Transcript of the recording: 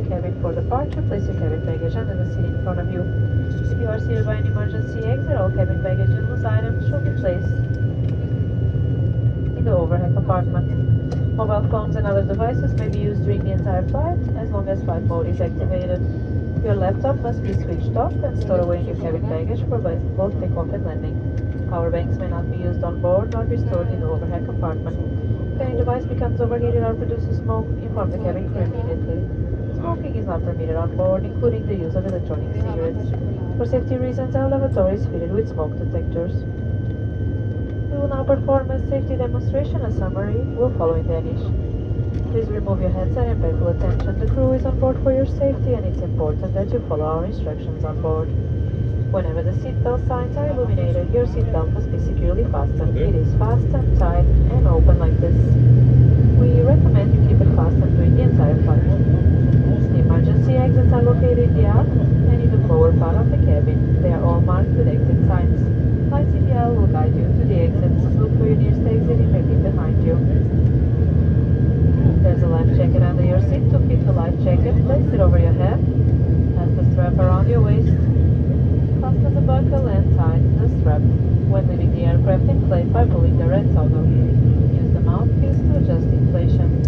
cabin for departure, place your cabin baggage under the seat in front of you. If you are seated by an emergency exit, all cabin baggage and loose items should be placed in the overhead compartment. Mobile phones and other devices may be used during the entire flight as long as flight mode is activated. Your laptop must be switched off and stored away in your cabin baggage for both takeoff and landing. Power banks may not be used on board nor be stored in the overhead compartment. If any device becomes overheated or produces smoke, inform the cabin crew immediately. Smoking is not permitted on board, including the use of electronic cigarettes. For safety reasons, our lavatory is fitted with smoke detectors. We will now perform a safety demonstration. A summary will follow in Danish. Please remove your headset and pay full attention. The crew is on board for your safety, and it's important that you follow our instructions on board. Whenever the seatbelt signs are illuminated, your seatbelt must be securely fastened. It is fastened, tight, and open like this. We recommend you keep it fastened during the entire flight. The emergency exits are located in the aft and in the forward part of the cabin. They are all marked with exit signs. Flight CPL will guide you to the exits. Look for your nearest exit, it may be behind you. There's a life jacket under your seat. To fit the life jacket, place it over your head. Pass the strap around your waist. Fasten the buckle and tighten the strap. When leaving the aircraft, inflate by pulling the red toggle. Use the mouthpiece to adjust inflation.